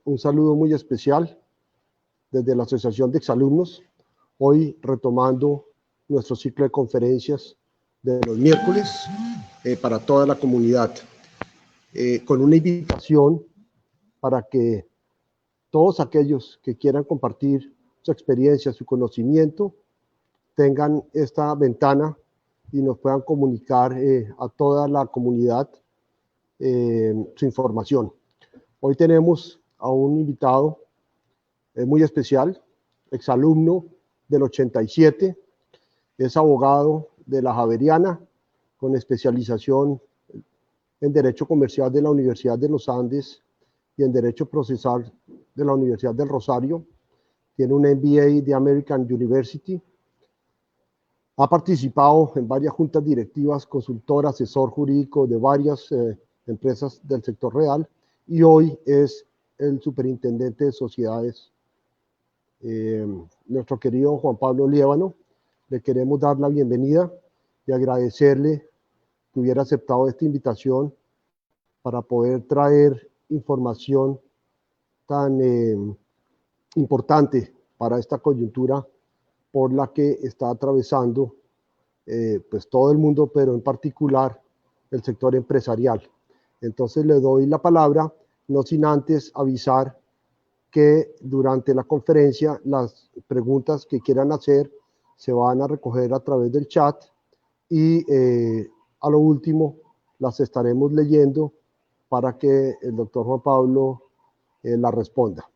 Un saludo muy especial desde la Asociación de Exalumnos, hoy retomando nuestro ciclo de conferencias de los miércoles para toda la comunidad, con una invitación para que todos aquellos que quieran compartir su experiencia, su conocimiento, tengan esta ventana y nos puedan comunicar a toda la comunidad su información. Hoy tenemos a un invitado muy especial, exalumno del 87, es abogado de la Javeriana, con especialización en Derecho Comercial de la Universidad de los Andes y en Derecho Procesal de la Universidad del Rosario. Tiene un MBA de American University. Ha participado en varias juntas directivas, consultor, asesor jurídico de varias empresas del sector real y hoy es el superintendente de sociedades. Nuestro querido Juan Pablo Liévano, le queremos dar la bienvenida y agradecerle que hubiera aceptado esta invitación para poder traer información tan importante para esta coyuntura por la que está atravesando pues todo el mundo, pero en particular el sector empresarial. Entonces le doy la palabra, no sin antes avisar que durante la conferencia las preguntas que quieran hacer se van a recoger a través del chat y a lo último las estaremos leyendo para que el doctor Juan Pablo la responda.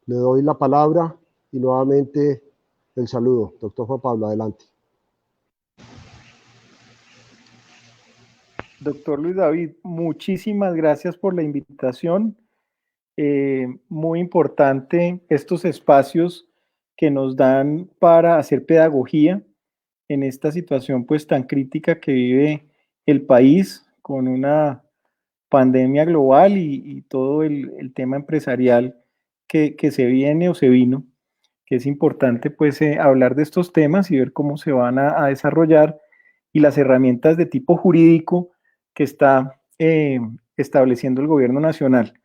Le doy la palabra y nuevamente el saludo. Doctor Juan Pablo, adelante. Doctor Luis David, muchísimas gracias por la invitación. Muy importante estos espacios que nos dan para hacer pedagogía en esta situación pues tan crítica que vive el país con una pandemia global y todo el tema empresarial que se viene o se vino, que es importante pues hablar de estos temas y ver cómo se van a desarrollar y las herramientas de tipo jurídico que está estableciendo el gobierno nacional.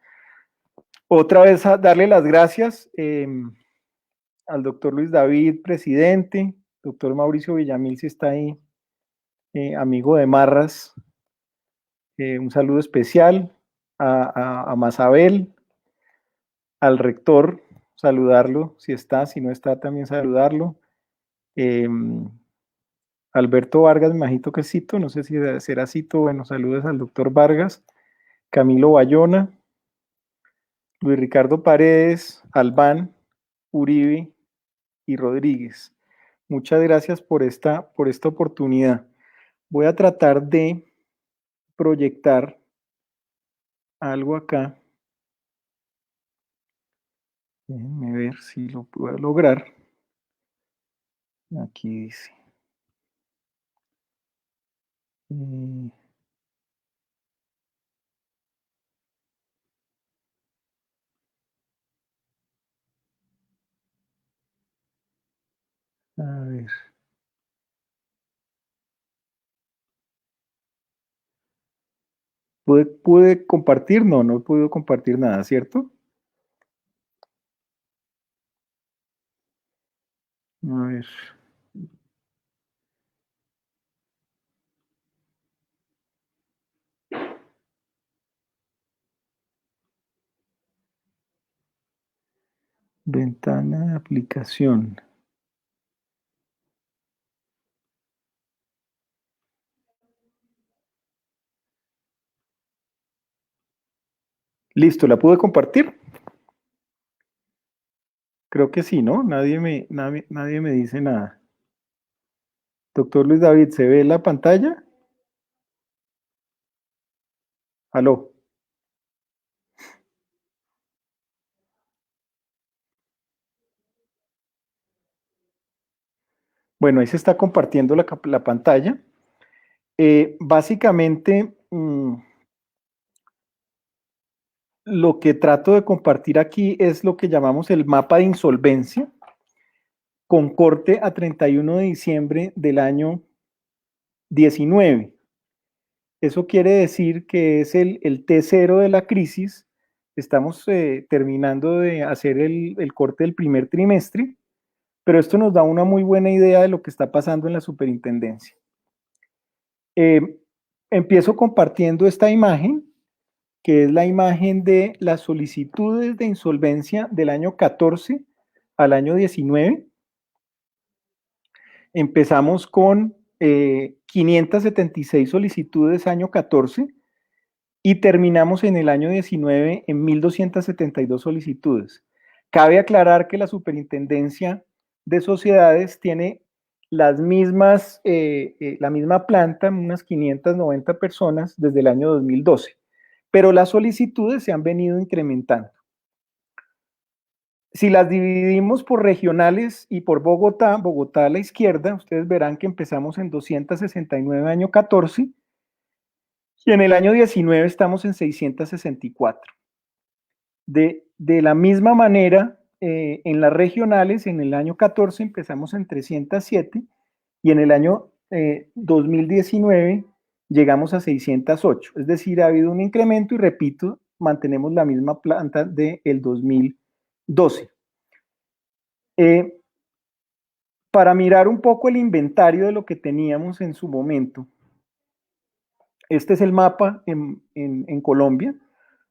Otra vez a darle las gracias al doctor Luis David, presidente, doctor Mauricio Villamil, si está ahí, amigo de Marras, un saludo especial a Mazabel, al rector, saludarlo, si está, si no está, también saludarlo. Alberto Vargas, me imagino que cito, no sé si será cito, bueno, saludos al doctor Vargas, Camilo Bayona, Luis Ricardo Paredes, Albán, Uribe y Rodríguez. Muchas gracias por esta oportunidad. Voy a tratar de proyectar algo acá. Déjenme ver si lo puedo lograr. Aquí dice. A ver. ¿Pude compartir? No, no he podido compartir nada, ¿cierto? A ver. Ventana de aplicación. Listo, ¿la pude compartir? Creo que sí, ¿no? Nadie me dice nada. Doctor Luis David, ¿se ve la pantalla? ¿Aló? Bueno, ahí se está compartiendo la pantalla. Básicamente, lo que trato de compartir aquí es lo que llamamos el mapa de insolvencia, con corte a 31 de diciembre del año 19. Eso quiere decir que es el T0 de la crisis, Estamos terminando de hacer el corte del primer trimestre, pero esto nos da una muy buena idea de lo que está pasando en la superintendencia. Empiezo compartiendo esta imagen, que es la imagen de las solicitudes de insolvencia del año 14 al año 19. Empezamos con 576 solicitudes año 14 y terminamos en el año 19 en 1.272 solicitudes. Cabe aclarar que la Superintendencia de Sociedades tiene las mismas, la misma planta, unas 590 personas desde el año 2012, pero las solicitudes se han venido incrementando. Si las dividimos por regionales y por Bogotá, Bogotá a la izquierda, ustedes verán que empezamos en 269 año 14 y en el año 19 estamos en 664. De la misma manera, en las regionales, en el año 14 empezamos en 307 y en el año 2019 llegamos a 608. Es decir, ha habido un incremento y repito, mantenemos la misma planta del 2012. Para mirar un poco el inventario de lo que teníamos en su momento, este es el mapa en Colombia.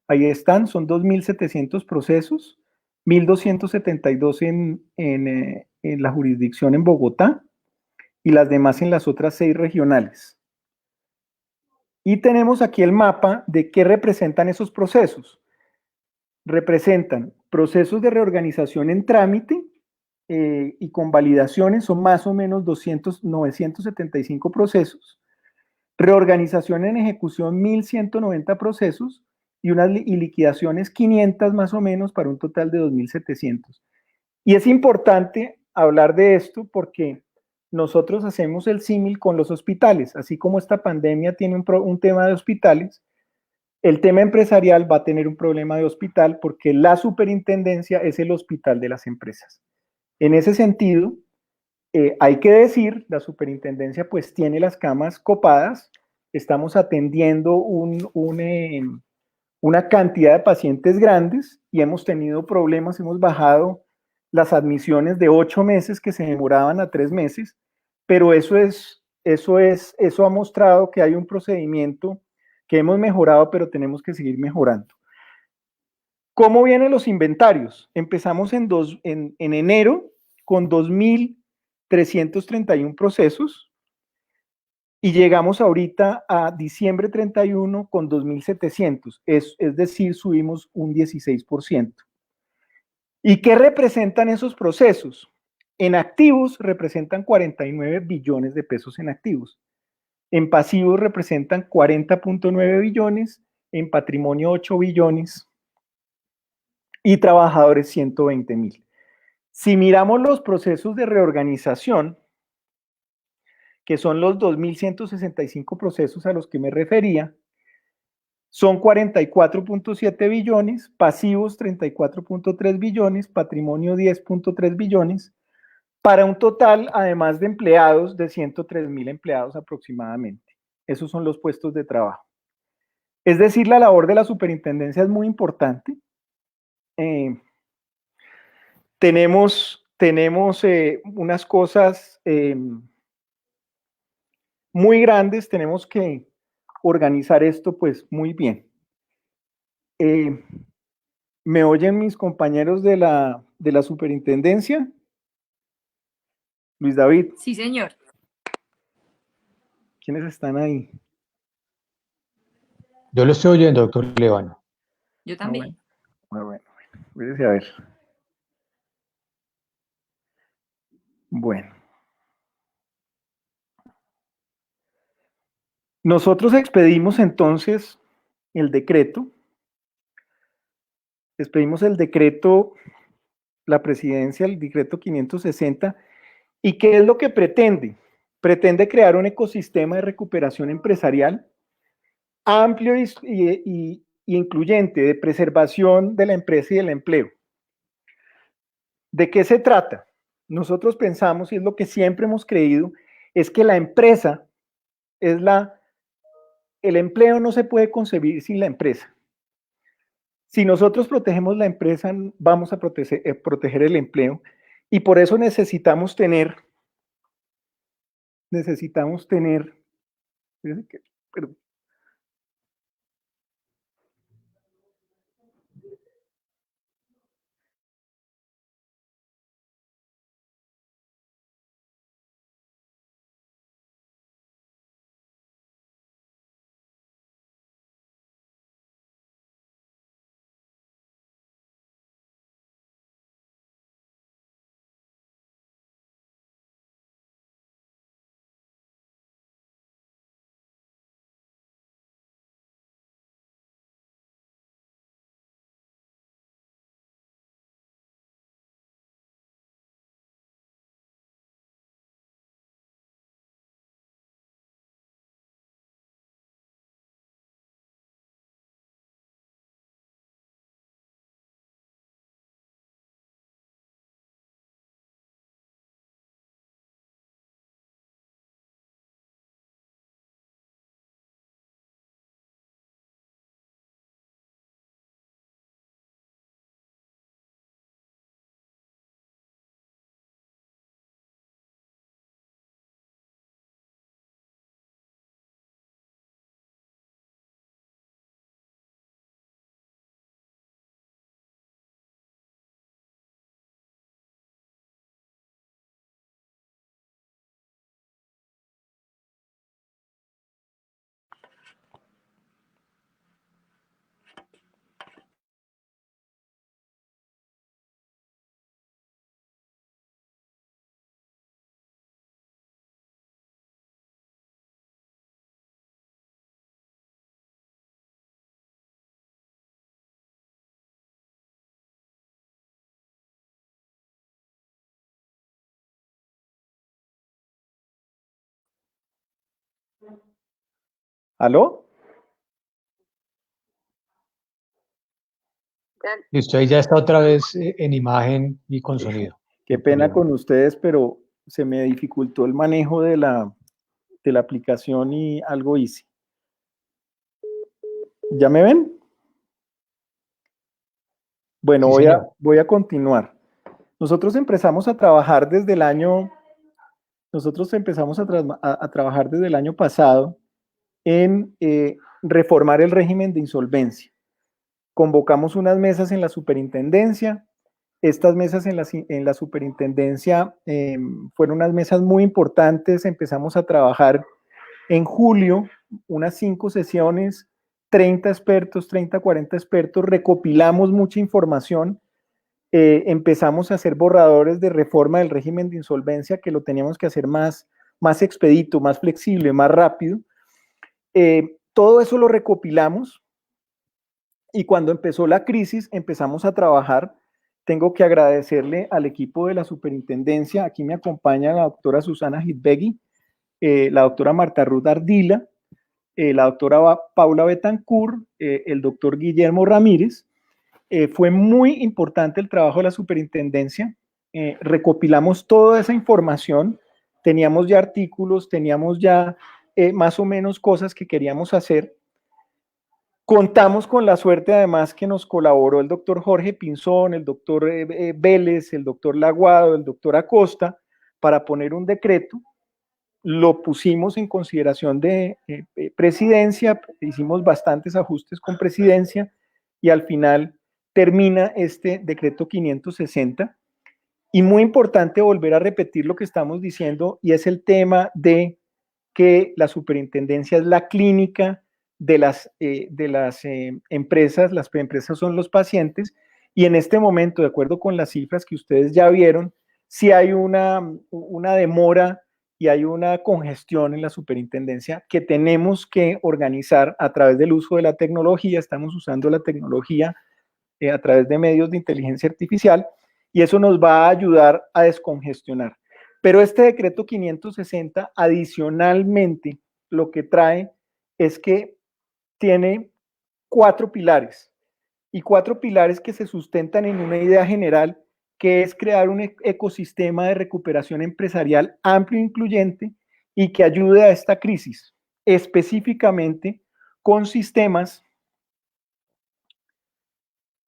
Ahí están, son 2.700 procesos, 1.272 en la jurisdicción en Bogotá y las demás en las otras 6 regionales. Y tenemos aquí el mapa de qué representan esos procesos. Representan procesos de reorganización en trámite y con validaciones, son más o menos 975 procesos. Reorganización en ejecución, 1.190 procesos y liquidaciones 500 más o menos para un total de 2.700. Y es importante hablar de esto porque nosotros hacemos el símil con los hospitales, así como esta pandemia tiene un tema de hospitales, el tema empresarial va a tener un problema de hospital porque la superintendencia es el hospital de las empresas. En ese sentido, hay que decir, la superintendencia pues tiene las camas copadas, estamos atendiendo una cantidad de pacientes grandes y hemos tenido problemas, hemos bajado las admisiones de 8 meses que se demoraban a 3 meses, pero eso ha mostrado que hay un procedimiento que hemos mejorado, pero tenemos que seguir mejorando. ¿Cómo vienen los inventarios? Empezamos en enero con 2.331 procesos y llegamos ahorita a diciembre 31 con 2.700, es decir, subimos un 16%. ¿Y qué representan esos procesos? En activos representan 49 billones de pesos en activos. En pasivos representan 40.9 billones, en patrimonio 8 billones y trabajadores 120.000. Si miramos los procesos de reorganización, que son los 2.165 procesos a los que me refería, son 44.7 billones, pasivos 34.3 billones, patrimonio 10.3 billones, para un total, además de empleados, de 103.000 empleados aproximadamente. Esos son los puestos de trabajo. Es decir, la labor de la superintendencia es muy importante. Tenemos unas cosas muy grandes, tenemos que organizar esto pues muy bien. ¿Me oyen mis compañeros de la superintendencia? Luis David. Sí, señor. ¿Quiénes están ahí? Yo lo estoy oyendo, doctor Levano. Yo también. Bueno. Voy a ver. Bueno. Nosotros expedimos entonces el decreto. Expedimos el decreto, la presidencia, el decreto 560. ¿Y qué es lo que pretende? Pretende crear un ecosistema de recuperación empresarial amplio y incluyente de preservación de la empresa y del empleo. ¿De qué se trata? Nosotros pensamos, y es lo que siempre hemos creído, es que la empresa el empleo no se puede concebir sin la empresa. Si nosotros protegemos la empresa, vamos a proteger el empleo, y por eso necesitamos tener, perdón. ¿Aló? Listo, ahí ya está otra vez en imagen y con sonido. Qué Doctor pena Líbano. con ustedes, pero se me dificultó el manejo de la aplicación y algo hice. ¿Ya me ven? Bueno, Sí, señor. voy a continuar. Nosotros empezamos a trabajar desde el año, a trabajar desde el año pasado en reformar el régimen de insolvencia. Convocamos unas mesas en la superintendencia. Estas mesas en la superintendencia fueron unas mesas muy importantes. Empezamos a trabajar en julio, unas 5 sesiones, 30 expertos, 30, 40 expertos, recopilamos mucha información. Empezamos a hacer borradores de reforma del régimen de insolvencia, que lo teníamos que hacer más expedito, más flexible, más rápido. Todo eso lo recopilamos, y cuando empezó la crisis empezamos a trabajar. Tengo que agradecerle al equipo de la superintendencia. Aquí me acompaña la doctora Susana Hitbegui, la doctora Marta Ruth Ardila, la doctora Paula Betancourt, el doctor Guillermo Ramírez. Fue muy importante el trabajo de la superintendencia. Recopilamos toda esa información, teníamos ya artículos, teníamos ya más o menos cosas que queríamos hacer. Contamos con la suerte además que nos colaboró el doctor Jorge Pinzón, el doctor Vélez, el doctor Laguado, el doctor Acosta, para poner un decreto. Lo pusimos en consideración de presidencia, hicimos bastantes ajustes con presidencia, y al final termina este decreto 560. Y muy importante volver a repetir lo que estamos diciendo, y es el tema de que la superintendencia es la clínica de las empresas. Las empresas son los pacientes, y en este momento, de acuerdo con las cifras que ustedes ya vieron, sí hay una demora y hay una congestión en la superintendencia que tenemos que organizar a través del uso de la tecnología. Estamos usando la tecnología a través de medios de inteligencia artificial, y eso nos va a ayudar a descongestionar. Pero este decreto 560 adicionalmente lo que trae es que tiene 4 pilares, y 4 pilares que se sustentan en una idea general, que es crear un ecosistema de recuperación empresarial amplio e incluyente y que ayude a esta crisis, específicamente con sistemas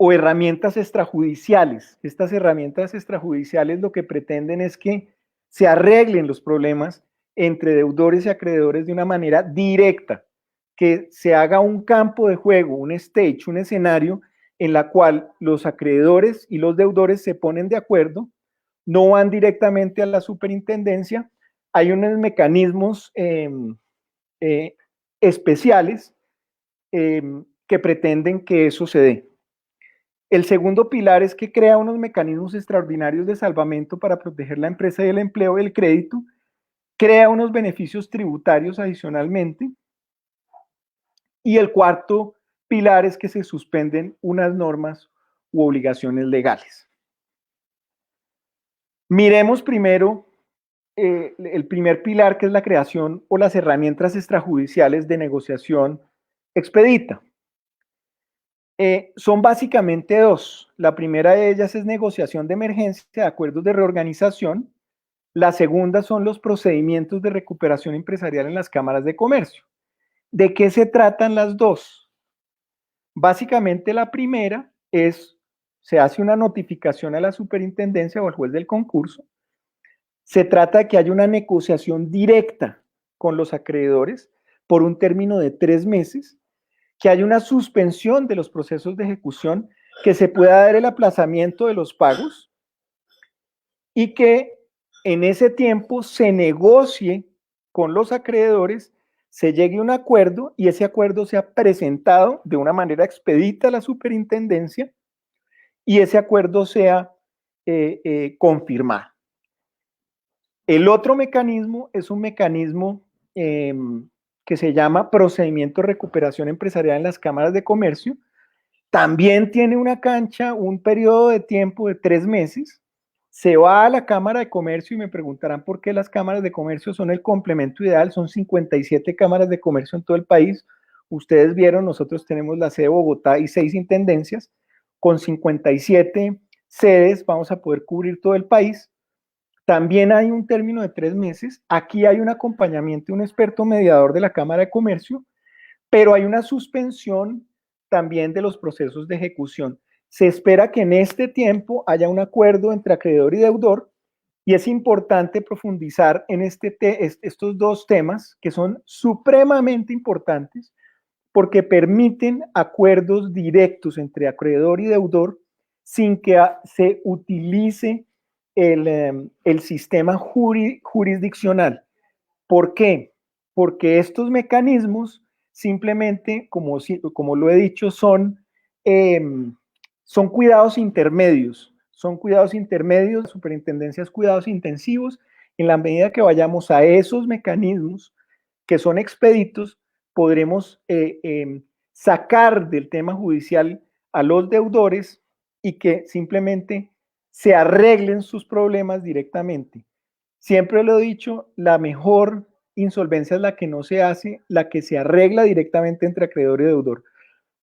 o herramientas extrajudiciales. Estas herramientas extrajudiciales lo que pretenden es que se arreglen los problemas entre deudores y acreedores de una manera directa, que se haga un campo de juego, un stage, un escenario en la cual los acreedores y los deudores se ponen de acuerdo, no van directamente a la superintendencia, hay unos mecanismos especiales que pretenden que eso se dé. El segundo pilar es que crea unos mecanismos extraordinarios de salvamento para proteger la empresa y el empleo y el crédito, crea unos beneficios tributarios adicionalmente, y el cuarto pilar es que se suspenden unas normas u obligaciones legales. Miremos primero el primer pilar, que es la creación o las herramientas extrajudiciales de negociación expedita. Son básicamente dos. La primera de ellas es negociación de emergencia de acuerdos de reorganización. La segunda son los procedimientos de recuperación empresarial en las cámaras de comercio. ¿De qué se tratan las dos? Básicamente la primera es, se hace una notificación a la superintendencia o al juez del concurso. Se trata de que haya una negociación directa con los acreedores por un término de 3 meses, que haya una suspensión de los procesos de ejecución, que se pueda dar el aplazamiento de los pagos y que en ese tiempo se negocie con los acreedores, se llegue a un acuerdo y ese acuerdo sea presentado de una manera expedita a la superintendencia y ese acuerdo sea confirmado. El otro mecanismo es un mecanismo que se llama procedimiento de recuperación empresarial en las cámaras de comercio. También tiene una cancha, un periodo de tiempo de 3 meses. Se va a la Cámara de Comercio y me preguntarán por qué las cámaras de comercio son el complemento ideal. Son 57 cámaras de comercio en todo el país. Ustedes vieron, nosotros tenemos la sede de Bogotá y 6 intendencias. Con 57 sedes vamos a poder cubrir todo el país. También hay un término de 3 meses. Aquí hay un acompañamiento de un experto mediador de la Cámara de Comercio, pero hay una suspensión también de los procesos de ejecución. Se espera que en este tiempo haya un acuerdo entre acreedor y deudor, y es importante profundizar en estos dos temas que son supremamente importantes porque permiten acuerdos directos entre acreedor y deudor sin que se utilice el sistema jurisdiccional. ¿Por qué? Porque estos mecanismos simplemente, como lo he dicho, son cuidados intermedios. Son cuidados intermedios, superintendencias, cuidados intensivos. En la medida que vayamos a esos mecanismos que son expeditos, podremos sacar del tema judicial a los deudores y que simplemente se arreglen sus problemas directamente. Siempre lo he dicho, la mejor insolvencia es la que no se hace, la que se arregla directamente entre acreedor y deudor.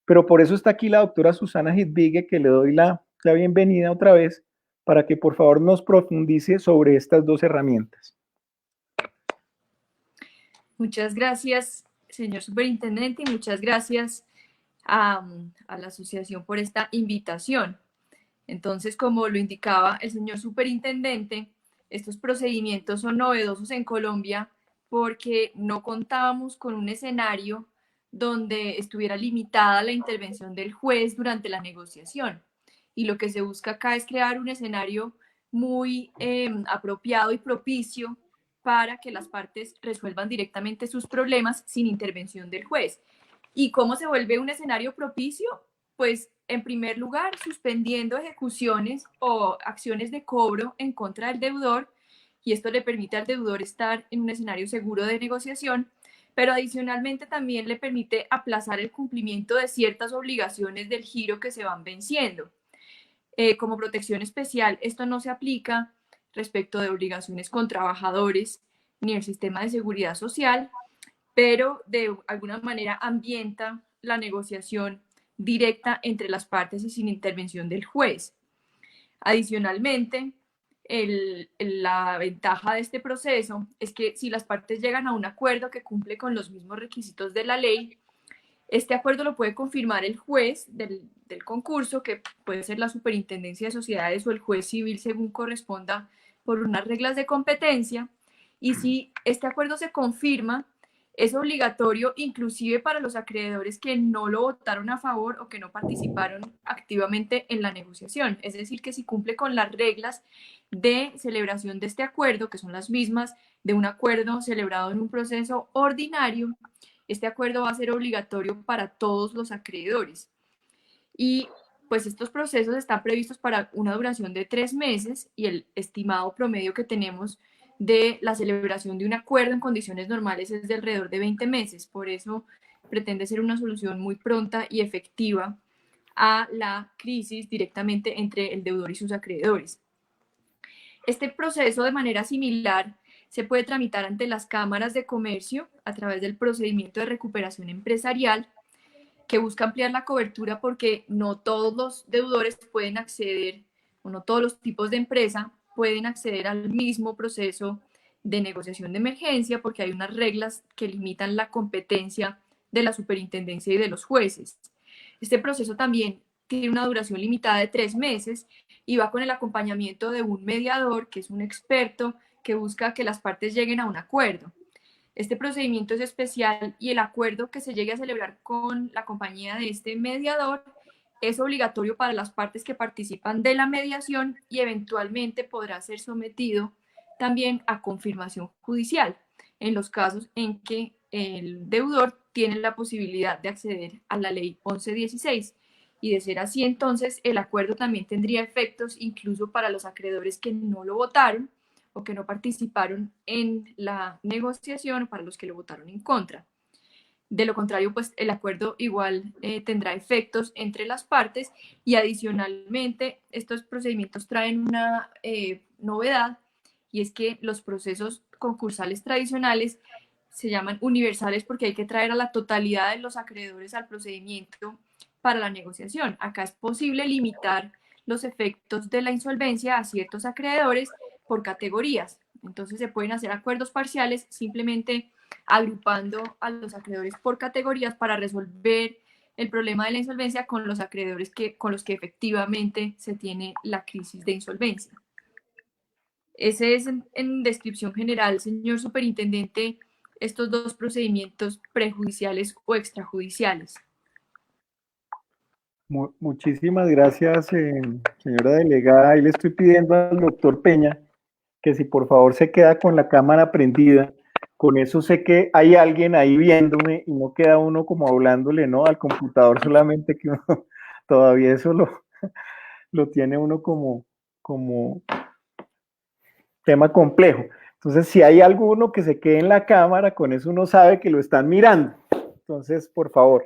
Pero por eso está aquí la doctora Susana Hidvigue, que le doy la bienvenida otra vez, para que por favor nos profundice sobre estas dos herramientas. Muchas gracias, señor superintendente, y muchas gracias a la asociación por esta invitación. Entonces, como lo indicaba el señor superintendente, estos procedimientos son novedosos en Colombia porque no contábamos con un escenario donde estuviera limitada la intervención del juez durante la negociación. Y lo que se busca acá es crear un escenario muy apropiado y propicio para que las partes resuelvan directamente sus problemas sin intervención del juez. ¿Y cómo se vuelve un escenario propicio? Pues, en primer lugar, suspendiendo ejecuciones o acciones de cobro en contra del deudor, y esto le permite al deudor estar en un escenario seguro de negociación, pero adicionalmente también le permite aplazar el cumplimiento de ciertas obligaciones del giro que se van venciendo. Como protección especial, esto no se aplica respecto de obligaciones con trabajadores ni el sistema de seguridad social, pero de alguna manera ambienta la negociación directa entre las partes y sin intervención del juez. Adicionalmente, la ventaja de este proceso es que si las partes llegan a un acuerdo que cumple con los mismos requisitos de la ley, Este acuerdo lo puede confirmar el juez del concurso, que puede ser la Superintendencia de Sociedades o el juez civil según corresponda por unas reglas de competencia. Y si este acuerdo se confirma, es obligatorio inclusive para los acreedores que no lo votaron a favor o que no participaron activamente en la negociación. Es decir, que si cumple con las reglas de celebración de este acuerdo, que son las mismas de un acuerdo celebrado en un proceso ordinario, este acuerdo va a ser obligatorio para todos los acreedores. Y pues estos procesos están previstos para una duración de 3 meses y el estimado promedio que tenemos de la celebración de un acuerdo en condiciones normales es de alrededor de 20 meses. Por eso pretende ser una solución muy pronta y efectiva a la crisis directamente entre el deudor y sus acreedores. Este proceso, de manera similar, se puede tramitar ante las cámaras de comercio a través del procedimiento de recuperación empresarial, que busca ampliar la cobertura porque no todos los deudores pueden acceder, o no todos los tipos de empresa pueden acceder al mismo proceso de negociación de emergencia, porque hay unas reglas que limitan la competencia de la superintendencia y de los jueces. Este proceso también tiene una duración limitada de 3 meses y va con el acompañamiento de un mediador, que es un experto que busca que las partes lleguen a un acuerdo. Este procedimiento es especial y el acuerdo que se llegue a celebrar con la compañía de este mediador es obligatorio para las partes que participan de la mediación y eventualmente podrá ser sometido también a confirmación judicial en los casos en que el deudor tiene la posibilidad de acceder a la ley 1116. Y de ser así, entonces el acuerdo también tendría efectos incluso para los acreedores que no lo votaron o que no participaron en la negociación, para los que lo votaron en contra. De lo contrario, pues el acuerdo igual tendrá efectos entre las partes y adicionalmente estos procedimientos traen una novedad, y es que los procesos concursales tradicionales se llaman universales porque hay que traer a la totalidad de los acreedores al procedimiento para la negociación. Acá es posible limitar los efectos de la insolvencia a ciertos acreedores por categorías. Entonces se pueden hacer acuerdos parciales simplemente agrupando a los acreedores por categorías para resolver el problema de la insolvencia con los acreedores con los que efectivamente se tiene la crisis de insolvencia. Ese es en descripción general, señor superintendente, estos dos procedimientos prejudiciales o extrajudiciales. Muchísimas gracias, señora delegada. Ahí le estoy pidiendo al doctor Peña que si por favor se queda con la cámara prendida. Con eso sé que hay alguien ahí viéndome y no queda uno como hablándole, ¿no? Al computador solamente, que uno todavía eso lo tiene uno como tema complejo. Entonces, si hay alguno que se quede en la cámara, con eso uno sabe que lo están mirando. Entonces, por favor,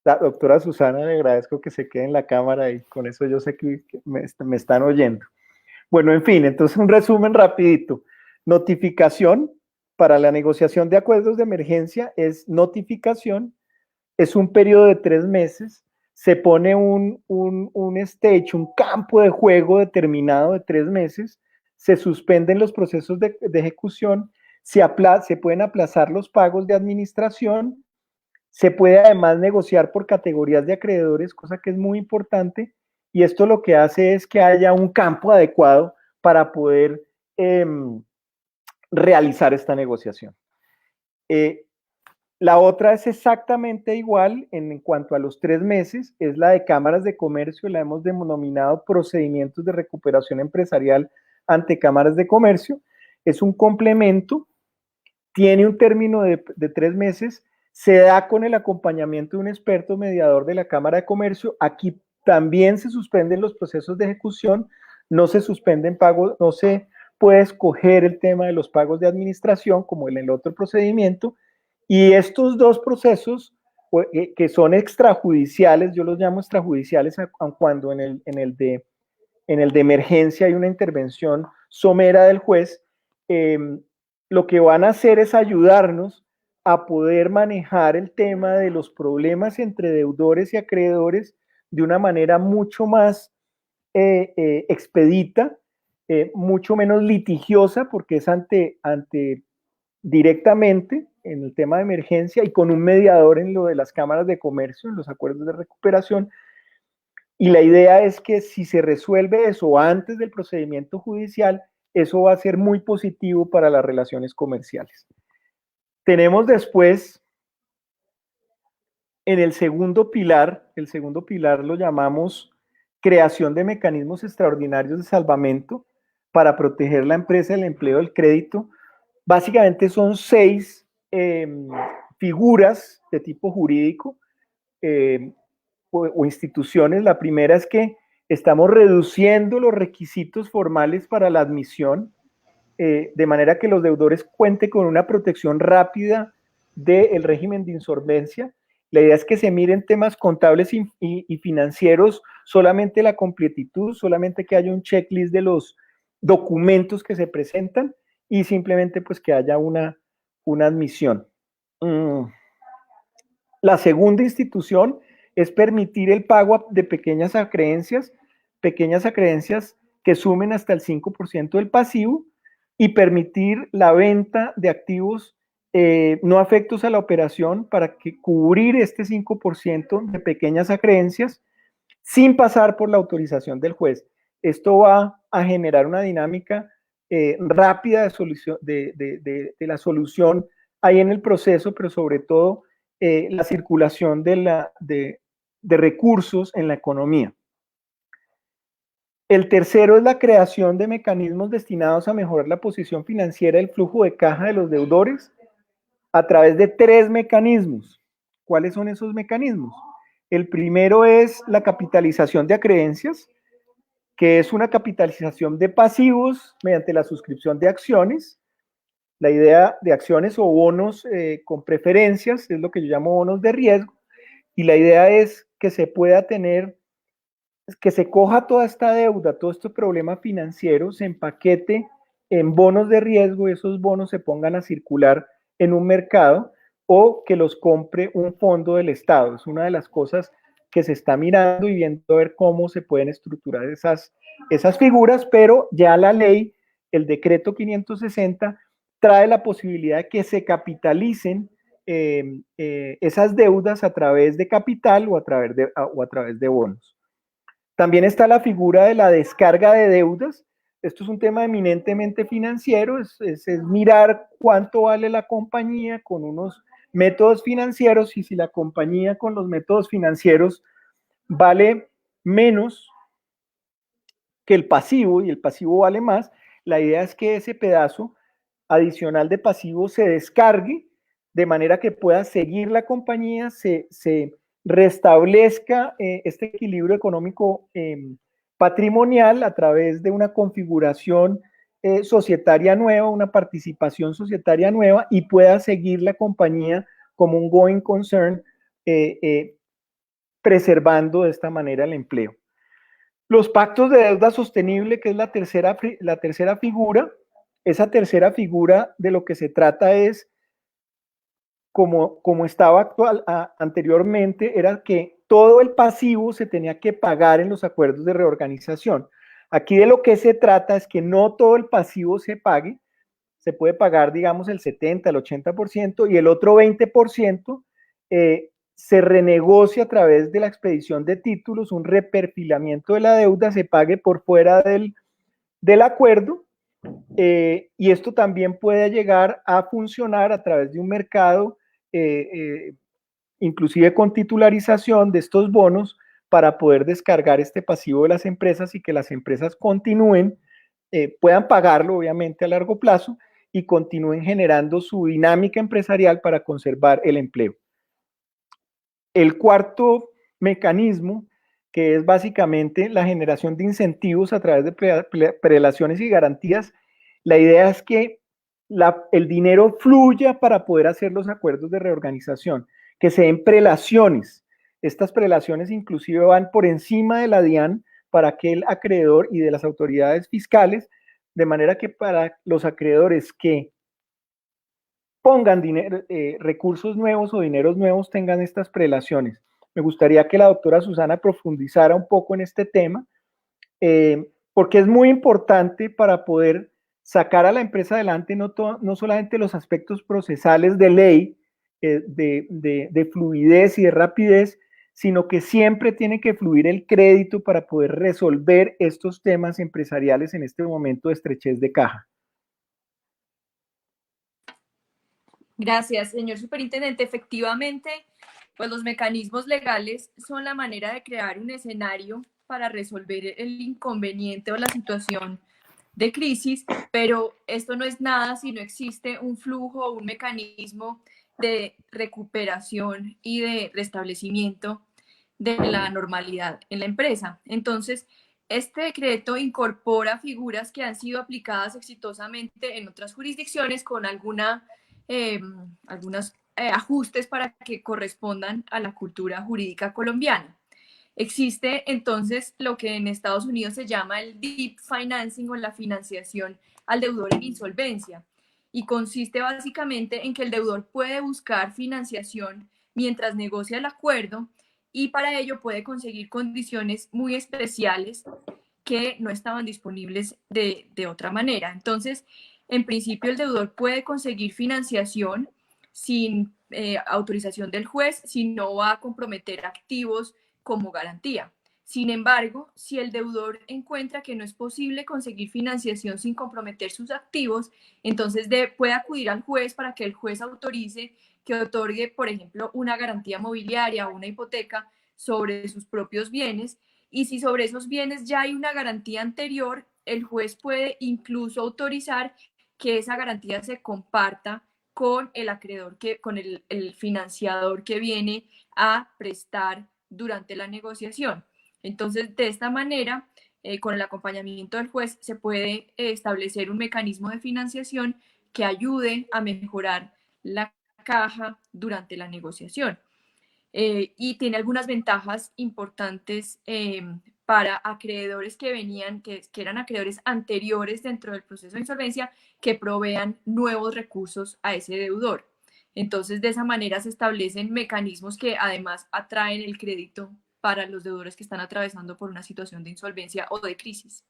la doctora Susana, le agradezco que se quede en la cámara y con eso yo sé que me están oyendo. Bueno, en fin, entonces un resumen rapidito. Notificación para la negociación de acuerdos de emergencia es notificación, es un periodo de 3 meses, se pone un stage, un campo de juego determinado de 3 meses, se suspenden los procesos de ejecución, se pueden aplazar los pagos de administración, se puede además negociar por categorías de acreedores, cosa que es muy importante, y esto lo que hace es que haya un campo adecuado para poder realizar esta negociación. La otra es exactamente igual en cuanto a los 3 meses, es la de cámaras de comercio, la hemos denominado procedimientos de recuperación empresarial ante cámaras de comercio, es un complemento, tiene un término de 3 meses, se da con el acompañamiento de un experto mediador de la Cámara de Comercio. Aquí también se suspenden los procesos de ejecución, no se suspenden pagos, no se puede escoger el tema de los pagos de administración como en el otro procedimiento, y estos dos procesos que son extrajudiciales, yo los llamo extrajudiciales cuando en el de emergencia hay una intervención somera del juez, lo que van a hacer es ayudarnos a poder manejar el tema de los problemas entre deudores y acreedores de una manera mucho más expedita, mucho menos litigiosa, porque es directamente en el tema de emergencia y con un mediador en lo de las cámaras de comercio, en los acuerdos de recuperación. Y la idea es que si se resuelve eso antes del procedimiento judicial, eso va a ser muy positivo para las relaciones comerciales. Tenemos después, en el segundo pilar lo llamamos creación de mecanismos extraordinarios de salvamento para proteger la empresa, el empleo, el crédito. Básicamente son 6 figuras de tipo jurídico o instituciones. La primera es que estamos reduciendo los requisitos formales para la admisión, de manera que los deudores cuenten con una protección rápida del régimen de insolvencia. La idea es que se miren temas contables y financieros, solamente la completitud, solamente que haya un checklist de los documentos que se presentan y simplemente pues que haya una admisión. La segunda institución es permitir el pago de pequeñas acreencias que sumen hasta el 5% del pasivo y permitir la venta de activos no afectos a la operación para cubrir este 5% de pequeñas acreencias sin pasar por la autorización del juez. Esto va a generar una dinámica rápida de la solución ahí en el proceso, pero sobre todo la circulación de recursos en la economía. El tercero es la creación de mecanismos destinados a mejorar la posición financiera y el flujo de caja de los deudores a través de 3 mecanismos. ¿Cuáles son esos mecanismos? El primero es la capitalización de acreencias, que es una capitalización de pasivos mediante la suscripción de acciones. La idea de acciones o bonos con preferencias es lo que yo llamo bonos de riesgo, y la idea es que se pueda tener, que se coja toda esta deuda, todo este problema financiero, se empaquete en bonos de riesgo y esos bonos se pongan a circular en un mercado o que los compre un fondo del Estado. Es una de las cosas que se está mirando y viendo a ver cómo se pueden estructurar esas figuras, pero ya la ley, el decreto 560, trae la posibilidad de que se capitalicen esas deudas a través de capital o a través de bonos. También está la figura de la descarga de deudas. Esto es un tema eminentemente financiero, es mirar cuánto vale la compañía con unos métodos financieros, y si la compañía con los métodos financieros vale menos que el pasivo y el pasivo vale más, la idea es que ese pedazo adicional de pasivo se descargue de manera que pueda seguir la compañía, se restablezca este equilibrio económico patrimonial a través de una configuración societaria nueva, una participación societaria nueva, y pueda seguir la compañía como un going concern, preservando de esta manera el empleo. Los pactos de deuda sostenible, que es la tercera figura. Esa tercera figura de lo que se trata es, como estaba anteriormente, era que todo el pasivo se tenía que pagar en los acuerdos de reorganización. Aquí de lo que se trata es que no todo el pasivo se pague, se puede pagar, digamos, el 70, el 80%, y el otro 20% se renegocia a través de la expedición de títulos, un reperfilamiento de la deuda, se pague por fuera del acuerdo, y esto también puede llegar a funcionar a través de un mercado, inclusive con titularización de estos bonos, para poder descargar este pasivo de las empresas y que las empresas continúen, puedan pagarlo obviamente a largo plazo y continúen generando su dinámica empresarial para conservar el empleo. El cuarto mecanismo, que es básicamente la generación de incentivos a través de prelaciones y garantías, la idea es que el dinero fluya para poder hacer los acuerdos de reorganización, que se den prelaciones. Estas prelaciones inclusive van por encima de la DIAN para aquel acreedor y de las autoridades fiscales, de manera que para los acreedores que pongan recursos nuevos o dineros nuevos tengan estas prelaciones. Me gustaría que la doctora Susana profundizara un poco en este tema, porque es muy importante para poder sacar a la empresa adelante no solamente los aspectos procesales de ley, de fluidez y de rapidez, sino que siempre tiene que fluir el crédito para poder resolver estos temas empresariales en este momento de estrechez de caja. Gracias, señor superintendente. Efectivamente, pues los mecanismos legales son la manera de crear un escenario para resolver el inconveniente o la situación de crisis, pero esto no es nada si no existe un flujo o un mecanismo de recuperación y de restablecimiento de la normalidad en la empresa. Entonces, este decreto incorpora figuras que han sido aplicadas exitosamente en otras jurisdicciones con algunos ajustes para que correspondan a la cultura jurídica colombiana. Existe entonces lo que en Estados Unidos se llama el deep financing o la financiación al deudor en insolvencia, y consiste básicamente en que el deudor puede buscar financiación mientras negocia el acuerdo, y para ello puede conseguir condiciones muy especiales que no estaban disponibles de otra manera. Entonces, en principio, el deudor puede conseguir financiación sin autorización del juez si no va a comprometer activos como garantía. Sin embargo, si el deudor encuentra que no es posible conseguir financiación sin comprometer sus activos, entonces puede acudir al juez para que el juez autorice que otorgue, por ejemplo, una garantía mobiliaria o una hipoteca sobre sus propios bienes. Y si sobre esos bienes ya hay una garantía anterior, el juez puede incluso autorizar que esa garantía se comparta con el acreedor, con el financiador que viene a prestar durante la negociación. Entonces, de esta manera, con el acompañamiento del juez, se puede establecer un mecanismo de financiación que ayude a mejorar la caja durante la negociación. Y tiene algunas ventajas importantes para acreedores que eran acreedores anteriores dentro del proceso de insolvencia, que provean nuevos recursos a ese deudor. Entonces, de esa manera se establecen mecanismos que además atraen el crédito para los deudores que están atravesando por una situación de insolvencia o de crisis.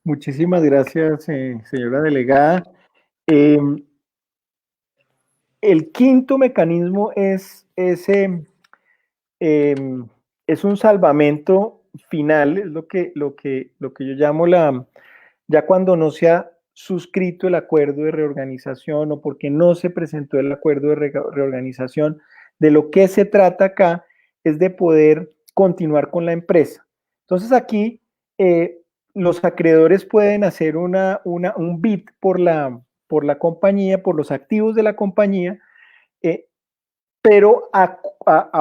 Muchísimas gracias, señora delegada. El quinto mecanismo es un salvamento final, es lo que yo llamo ya cuando no se ha suscrito el acuerdo de reorganización o porque no se presentó el acuerdo de reorganización. De lo que se trata acá es de poder continuar con la empresa. Entonces aquí los acreedores pueden hacer un bid por la compañía, por los activos de la compañía, pero a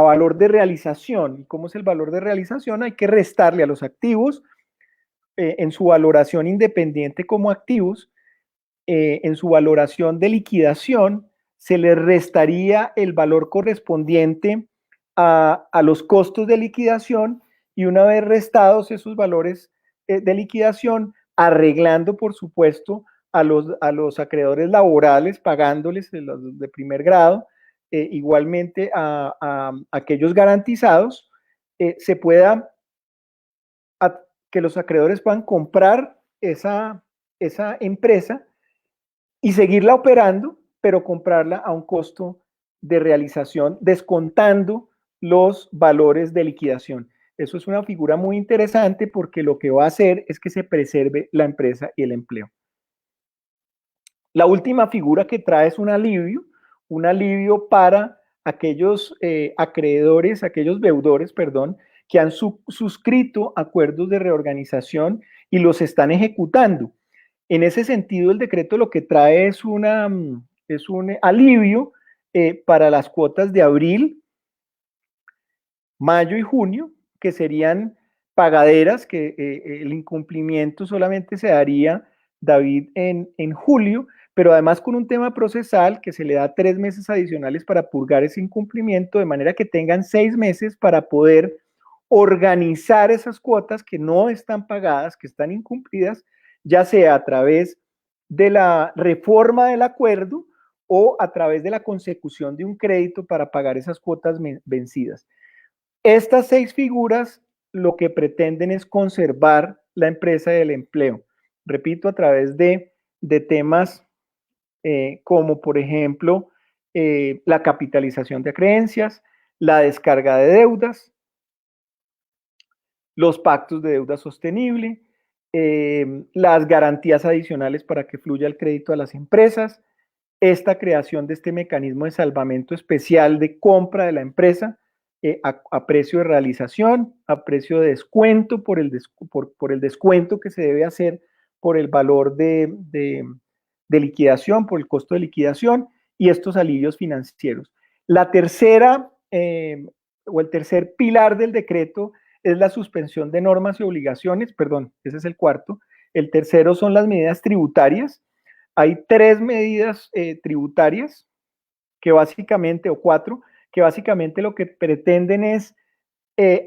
valor de realización. ¿Y cómo es el valor de realización? Hay que restarle a los activos en su valoración independiente como activos, en su valoración de liquidación, se le restaría el valor correspondiente a los costos de liquidación, y una vez restados esos valores de liquidación, arreglando, por supuesto, a los acreedores laborales, pagándoles los de primer grado, igualmente a aquellos garantizados, se pueda que los acreedores puedan comprar esa empresa y seguirla operando, pero comprarla a un costo de realización, descontando los valores de liquidación. Eso es una figura muy interesante porque lo que va a hacer es que se preserve la empresa y el empleo. La última figura que trae es un alivio para aquellos acreedores, aquellos deudores, perdón, que han suscrito acuerdos de reorganización y los están ejecutando. En ese sentido, el decreto lo que trae es un alivio para las cuotas de abril, mayo y junio, que serían pagaderas, que el incumplimiento solamente se daría, David, en julio, pero además con un tema procesal que se le da 3 meses adicionales para purgar ese incumplimiento, de manera que tengan 6 meses para poder organizar esas cuotas que no están pagadas, que están incumplidas, ya sea a través de la reforma del acuerdo o a través de la consecución de un crédito para pagar esas cuotas vencidas. Estas 6 figuras lo que pretenden es conservar la empresa y el empleo. repito, a través de temas como, por ejemplo, la capitalización de acreencias, la descarga de deudas, los pactos de deuda sostenible, las garantías adicionales para que fluya el crédito a las empresas, esta creación de este mecanismo de salvamento especial de compra de la empresa a precio de realización, a precio de descuento por el descuento que se debe hacer por el valor de liquidación, por el costo de liquidación y estos alivios financieros. La tercera o el tercer pilar del decreto es la suspensión de normas y obligaciones, perdón, ese es el cuarto. El tercero son las medidas tributarias. Hay 3 medidas tributarias que básicamente, o 4, que básicamente lo que pretenden es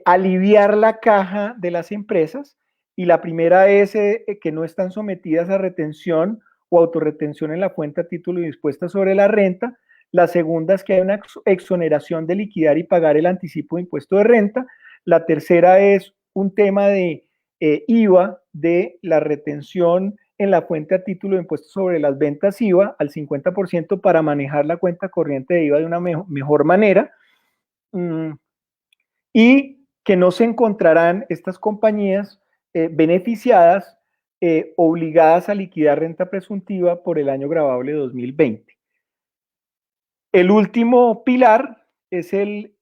aliviar la caja de las empresas, y la primera es que no están sometidas a retención o autorretención en la fuente a título y dispuesta sobre la renta. La segunda es que hay una exoneración de liquidar y pagar el anticipo de impuesto de renta. La tercera es un tema de IVA, de la retención en la fuente a título de impuesto sobre las ventas IVA al 50% para manejar la cuenta corriente de IVA de una mejor manera. Y que no se encontrarán estas compañías beneficiadas obligadas a liquidar renta presuntiva por el año gravable 2020. El último pilar es el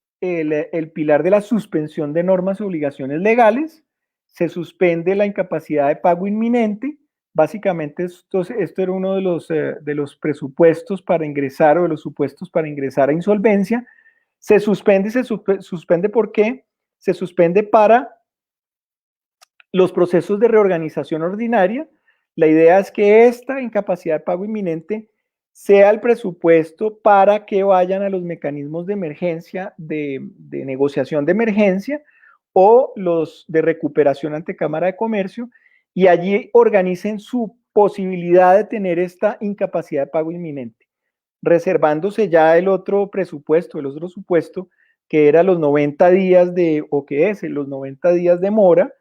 pilar de la suspensión de normas y obligaciones legales. Se suspende la incapacidad de pago inminente. Básicamente esto era uno de los presupuestos para ingresar, o de los supuestos para ingresar a insolvencia. Se suspende ¿por qué? Se suspende para los procesos de reorganización ordinaria. La idea es que esta incapacidad de pago inminente sea el presupuesto para que vayan a los mecanismos de emergencia, de negociación de emergencia, o los de recuperación ante Cámara de Comercio, y allí organicen su posibilidad de tener esta incapacidad de pago inminente, reservándose ya el otro presupuesto, que era los 90 días los 90 días de mora,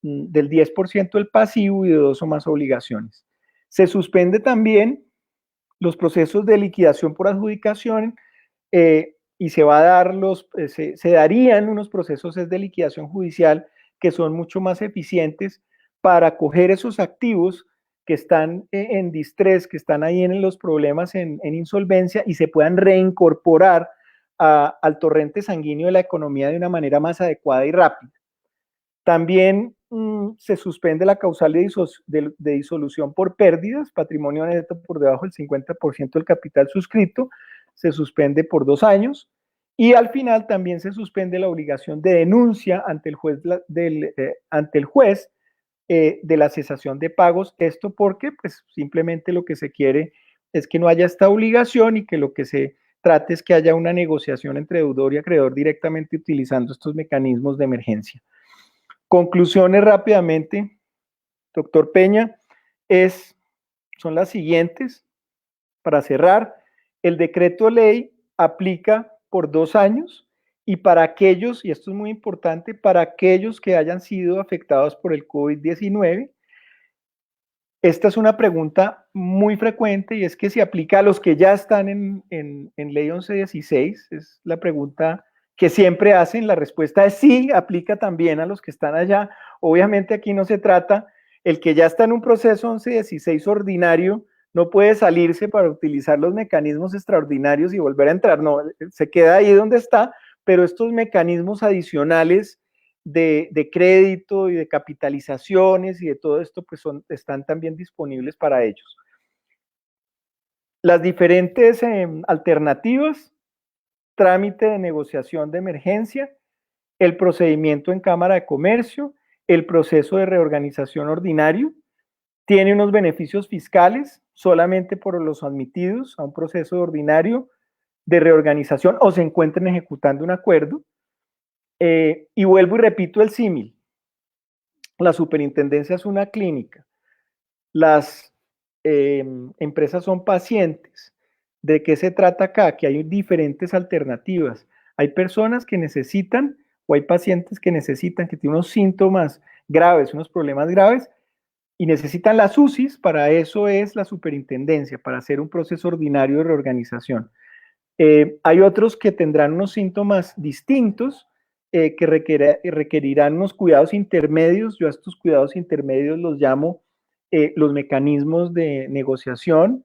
del 10% del pasivo y de 2 o más obligaciones. Se suspende también los procesos de liquidación por adjudicación y se darían unos procesos de liquidación judicial que son mucho más eficientes para coger esos activos que están en distrés, que están ahí en los problemas en insolvencia, y se puedan reincorporar al torrente sanguíneo de la economía de una manera más adecuada y rápida. También se suspende la causal de disolución por pérdidas, patrimonio neto por debajo del 50% del capital suscrito, se suspende por 2 años, y al final también se suspende la obligación de denuncia ante el juez de la cesación de pagos. Esto porque pues simplemente lo que se quiere es que no haya esta obligación, y que lo que se trate es que haya una negociación entre deudor y acreedor directamente utilizando estos mecanismos de emergencia. Conclusiones rápidamente, doctor Peña, son las siguientes. Para cerrar, el decreto ley aplica por 2 años, y para aquellos, y esto es muy importante, para aquellos que hayan sido afectados por el COVID-19, esta es una pregunta muy frecuente, y es que si aplica a los que ya están en ley 1116, es la pregunta que siempre hacen. La respuesta es sí, aplica también a los que están allá. Obviamente aquí no se trata, el que ya está en un proceso 1116 ordinario no puede salirse para utilizar los mecanismos extraordinarios y volver a entrar, no, se queda ahí donde está, pero estos mecanismos adicionales de crédito y de capitalizaciones y de todo esto pues están también disponibles para ellos. Las diferentes alternativas: trámite de negociación de emergencia, el procedimiento en Cámara de Comercio, el proceso de reorganización ordinario. Tiene unos beneficios fiscales solamente por los admitidos a un proceso ordinario de reorganización o se encuentren ejecutando un acuerdo. Y vuelvo y repito el símil: la superintendencia es una clínica, las empresas son pacientes. ¿De qué se trata acá? Que hay diferentes alternativas. Hay personas que necesitan, o hay pacientes que necesitan, que tienen unos síntomas graves, unos problemas graves, y necesitan las UCIs, para eso es la superintendencia, para hacer un proceso ordinario de reorganización. Hay otros que tendrán unos síntomas distintos, que requerirán unos cuidados intermedios. Yo a estos cuidados intermedios los llamo los mecanismos de negociación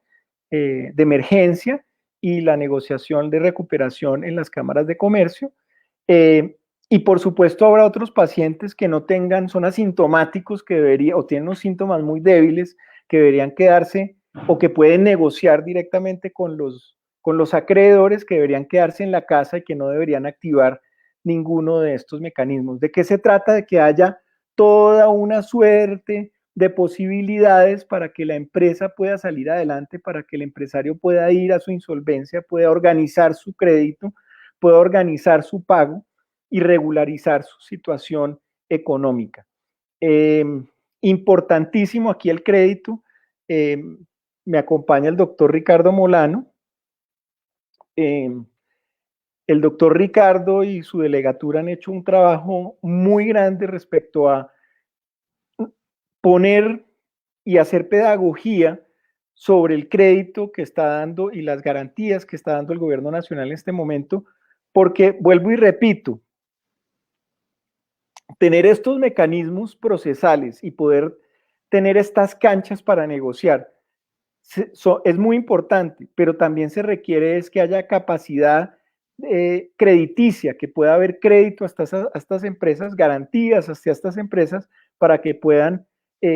de emergencia y la negociación de recuperación en las cámaras de comercio. Y por supuesto habrá otros pacientes que no tengan, son asintomáticos, que deberían, o tienen unos síntomas muy débiles, que deberían quedarse o que pueden negociar directamente con los acreedores, que deberían quedarse en la casa y que no deberían activar ninguno de estos mecanismos. ¿De qué se trata? De que haya toda una suerte de posibilidades para que la empresa pueda salir adelante, para que el empresario pueda ir a su insolvencia, pueda organizar su crédito, pueda organizar su pago y regularizar su situación económica. Importantísimo aquí el crédito. Me acompaña el doctor Ricardo Molano. El doctor Ricardo y su delegatura han hecho un trabajo muy grande respecto a poner y hacer pedagogía sobre el crédito que está dando y las garantías que está dando el gobierno nacional en este momento, porque vuelvo y repito, tener estos mecanismos procesales y poder tener estas canchas para negociar es muy importante, pero también se requiere es que haya capacidad crediticia, que pueda haber crédito a estas empresas, garantías hacia estas empresas para que puedan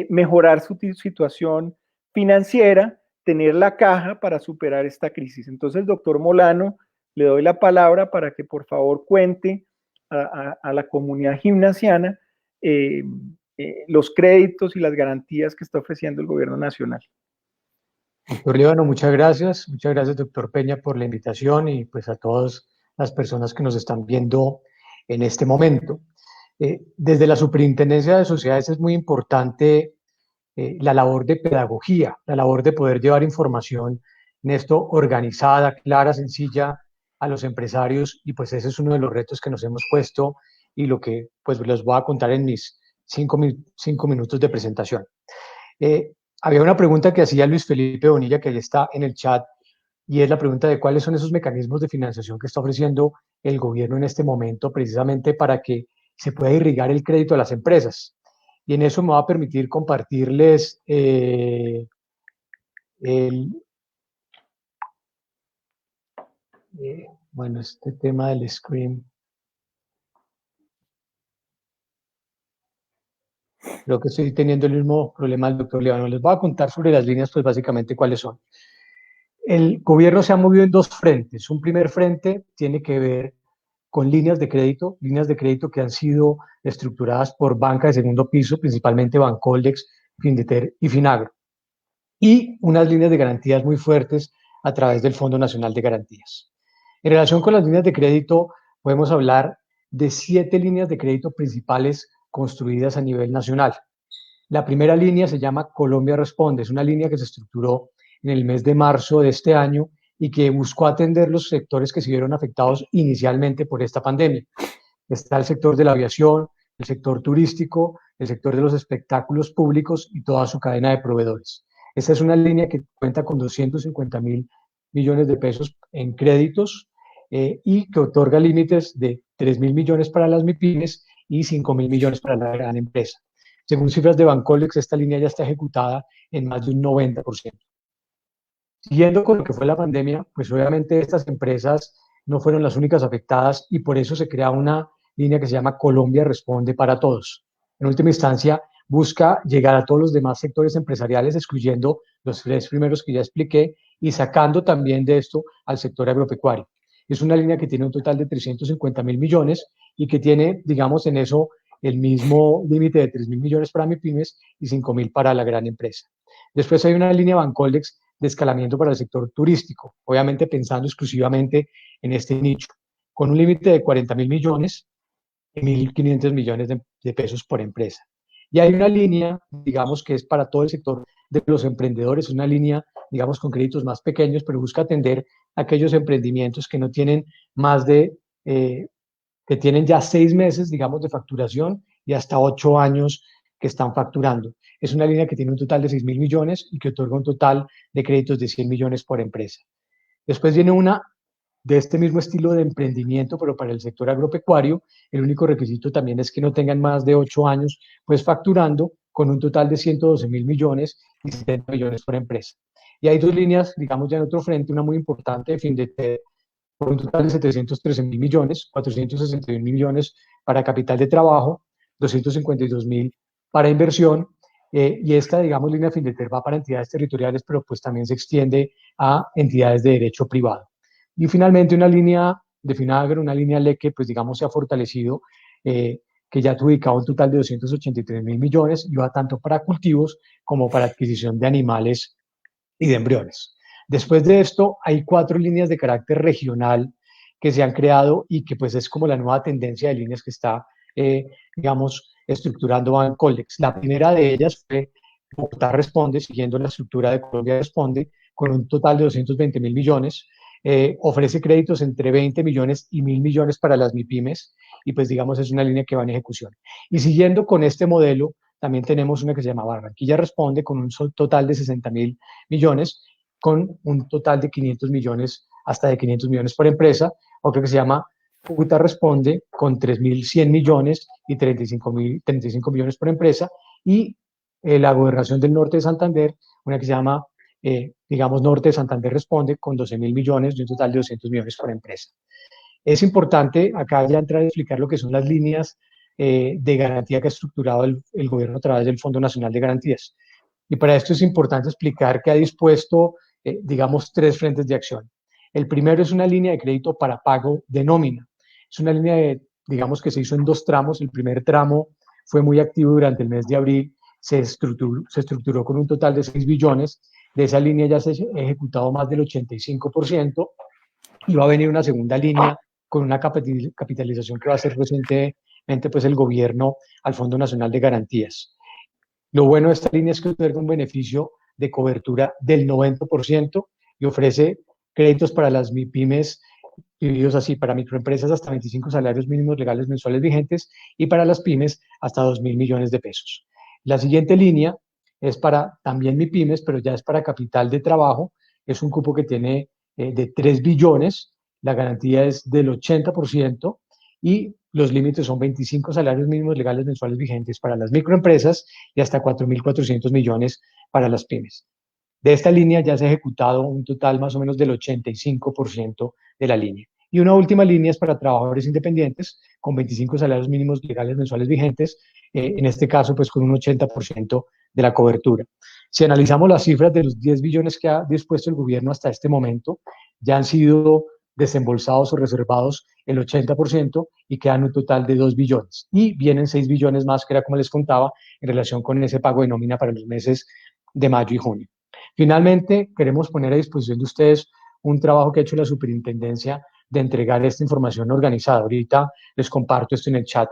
mejorar su situación financiera, tener la caja para superar esta crisis. Entonces, doctor Molano, le doy la palabra para que por favor cuente a la comunidad gimnasiana los créditos y las garantías que está ofreciendo el gobierno nacional. Doctor Líbano, muchas gracias. Muchas gracias, doctor Peña, por la invitación y pues a todas las personas que nos están viendo en este momento. Desde la Superintendencia de Sociedades es muy importante la labor de pedagogía, la labor de poder llevar información en esto organizada, clara, sencilla a los empresarios, y pues ese es uno de los retos que nos hemos puesto y lo que pues les voy a contar en mis cinco minutos de presentación. Había una pregunta que hacía Luis Felipe Bonilla, que ahí está en el chat, y es la pregunta de cuáles son esos mecanismos de financiación que está ofreciendo el gobierno en este momento, precisamente para que se pueda irrigar el crédito a las empresas. Y en eso me va a permitir compartirles bueno, este tema del screen. Creo que estoy teniendo el mismo problema del doctor Líbano. Les voy a contar sobre las líneas, pues básicamente cuáles son. El gobierno se ha movido en dos frentes. Un primer frente tiene que ver con líneas de crédito que han sido estructuradas por banca de segundo piso, principalmente Bancoldex, Findeter y Finagro, y unas líneas de garantías muy fuertes a través del Fondo Nacional de Garantías. En relación con las líneas de crédito, podemos hablar de 7 líneas de crédito principales construidas a nivel nacional. La primera línea se llama Colombia Responde, es una línea que se estructuró en el mes de marzo de este año y que buscó atender los sectores que se vieron afectados inicialmente por esta pandemia. Está el sector de la aviación, el sector turístico, el sector de los espectáculos públicos y toda su cadena de proveedores. Esta es una línea que cuenta con 250.000 millones de pesos en créditos y que otorga límites de 3.000 millones para las MIPYMES y 5.000 millones para la gran empresa. Según cifras de Bancoldex, esta línea ya está ejecutada en más de un 90%. Siguiendo con lo que fue la pandemia, pues obviamente estas empresas no fueron las únicas afectadas y por eso se crea una línea que se llama Colombia Responde para Todos. En última instancia, busca llegar a todos los demás sectores empresariales, excluyendo los 3 primeros que ya expliqué y sacando también de esto al sector agropecuario. Es una línea que tiene un total de 350.000 millones y que tiene, digamos, en eso el mismo límite de 3.000 millones para MIPYMES y 5.000 para la gran empresa. Después hay una línea Bancoldex de escalamiento para el sector turístico, obviamente pensando exclusivamente en este nicho, con un límite de 40.000 millones y 1.500 millones de pesos por empresa. Y hay una línea, digamos, que es para todo el sector de los emprendedores, una línea, digamos, con créditos más pequeños, pero busca atender a aquellos emprendimientos que no tienen más de, que tienen ya 6 meses, digamos, de facturación y hasta 8 años que están facturando. Es una línea que tiene un total de 6.000 millones y que otorga un total de créditos de 100 millones por empresa. Después viene una de este mismo estilo de emprendimiento, pero para el sector agropecuario. El único requisito también es que no tengan más de 8 años, pues facturando con un total de 112.000 millones y 70 millones por empresa. Y hay dos líneas, digamos ya en otro frente, una muy importante de Findeter, por un total de 713.000 millones, 461 millones para capital de trabajo, 252.000 para inversión, y esta, digamos, línea Findeter va para entidades territoriales, pero pues también se extiende a entidades de derecho privado. Y finalmente una línea de Finagro, una línea LE que pues digamos se ha fortalecido, que ya ha ubicado un total de 283.000 millones y va tanto para cultivos como para adquisición de animales y de embriones. Después de esto hay 4 líneas de carácter regional que se han creado y que pues es como la nueva tendencia de líneas que está, digamos, estructurando Bancoldex. La primera de ellas fue Bogotá Responde, siguiendo la estructura de Colombia Responde, con un total de 220.000 millones. Ofrece créditos entre 20 millones y 1.000 millones para las MIPYMES y pues digamos es una línea que va en ejecución. Y siguiendo con este modelo, también tenemos una que se llama Barranquilla Responde con un total de 60.000 millones, con un total de 500 millones, hasta de 500 millones por empresa. Otra que se llama Cúcuta Responde con 3.100 millones y 35 millones por empresa. Y la Gobernación del Norte de Santander, una que se llama digamos, Norte de Santander Responde con 12.000 millones y un total de 200 millones por empresa. Es importante acá ya entrar a explicar lo que son las líneas de garantía que ha estructurado el gobierno a través del Fondo Nacional de Garantías. Y para esto es importante explicar que ha dispuesto, digamos, 3 frentes de acción. El primero es una línea de crédito para pago de nómina. Es una línea, digamos, que se hizo en 2 tramos. El primer tramo fue muy activo durante el mes de abril. Se estructuró con un total de 6 billones. De esa línea ya se ha ejecutado más del 85% y va a venir una segunda línea con una capitalización que va a hacer recientemente pues, el gobierno al Fondo Nacional de Garantías. Lo bueno de esta línea es que otorga un beneficio de cobertura del 90% y ofrece créditos para las MIPYMES, divididos así, para microempresas hasta 25 salarios mínimos legales mensuales vigentes y para las pymes hasta 2.000 millones de pesos. La siguiente línea es para también MIPYMES, pero ya es para capital de trabajo. Es un cupo que tiene de 3 billones, la garantía es del 80% y los límites son 25 salarios mínimos legales mensuales vigentes para las microempresas y hasta 4.400 millones para las pymes. De esta línea ya se ha ejecutado un total más o menos del 85% de la línea. Y una última línea es para trabajadores independientes con 25 salarios mínimos legales mensuales vigentes, en este caso pues con un 80% de la cobertura. Si analizamos las cifras de los 10 billones que ha dispuesto el gobierno hasta este momento, ya han sido desembolsados o reservados el 80% y quedan un total de 2 billones. Y vienen 6 billones más, que era como les contaba, en relación con ese pago de nómina para los meses de mayo y junio. Finalmente, queremos poner a disposición de ustedes un trabajo que ha hecho la superintendencia de entregar esta información organizada. Ahorita les comparto esto en el chat.